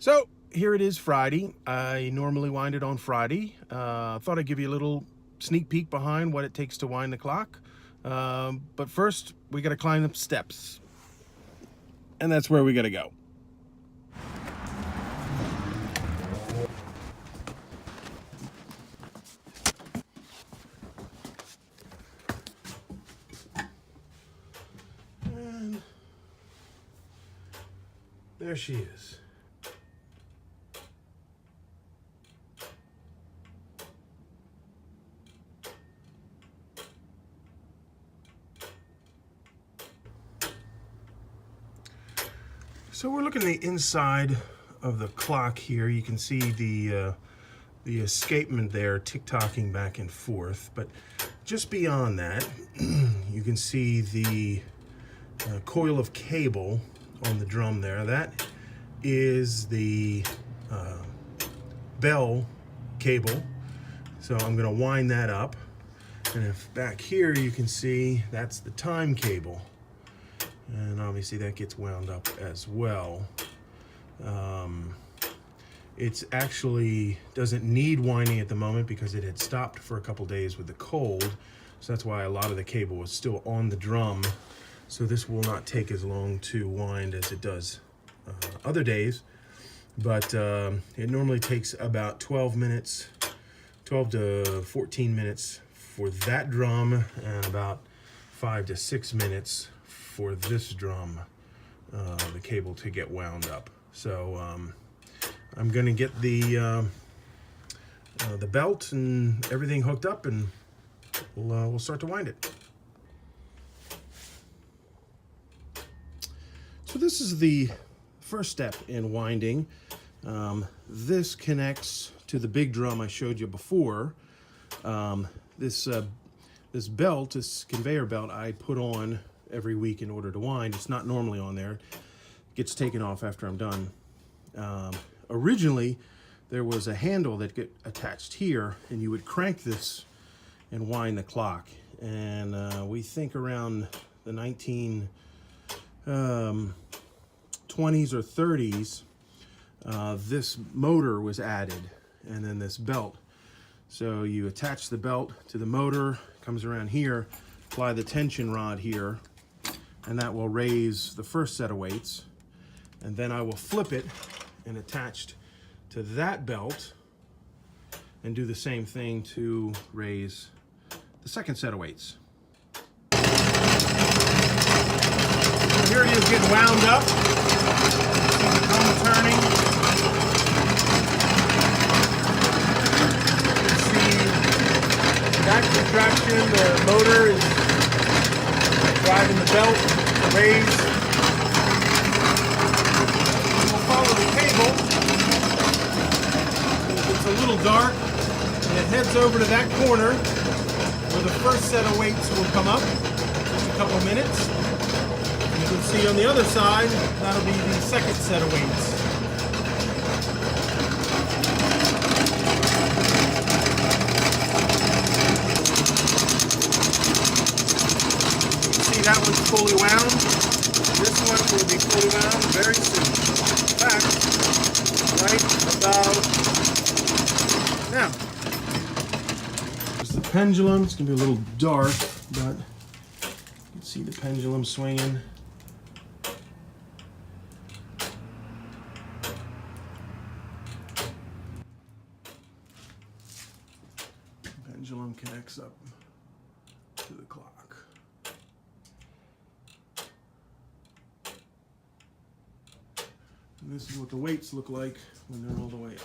So here it is Friday. I normally wind it on Friday. Thought I'd give you a little sneak peek behind what it takes to wind the clock. But first, we got to climb up steps. And that's where we got to go. And there she is. So we're looking at the inside of the clock here. You can see the escapement there tick-tocking back and forth. But just beyond that, you can see the coil of cable on the drum there. That is the bell cable. So I'm going to wind that up. And if back here you can see that's the time cable. And obviously that gets wound up as well. It's actually doesn't need winding at the moment because it had stopped for a couple days with the cold. So that's why a lot of the cable is still on the drum. So this will not take as long to wind as it does other days. But it normally takes about 12 minutes, 12 to 14 minutes for that drum, and about 5 to 6 minutes for this drum, the cable to get wound up. So I'm gonna get the belt and everything hooked up, and we'll start to wind it. So this is the first step in winding. This connects to the big drum I showed you before. This belt, this conveyor belt, I put on every week in order to wind. It's not normally on there. It gets taken off after I'm done. Originally, there was a handle that get attached here, and you would crank this and wind the clock. And we think around the 1920s or 30s, this motor was added, and then this belt. So you attach the belt to the motor, comes around here, apply the tension rod here, and that will raise the first set of weights. And then I will flip it and attach to that belt and do the same thing to raise the second set of weights. So here it is getting wound up. See the drum turning. You can see that contraction, the motor is driving the belt to raise. And we'll follow the cable. It's a little dark, and it heads over to that corner where the first set of weights will come up. Just a couple minutes. And you can see on the other side, that'll be the second set of weights. That one's fully wound. This one will be fully wound very soon. In fact, right about now. There's the pendulum. It's going to be a little dark, but you can see the pendulum swinging. The pendulum connects up to the clock. And this is what the weights look like when they're all the way up.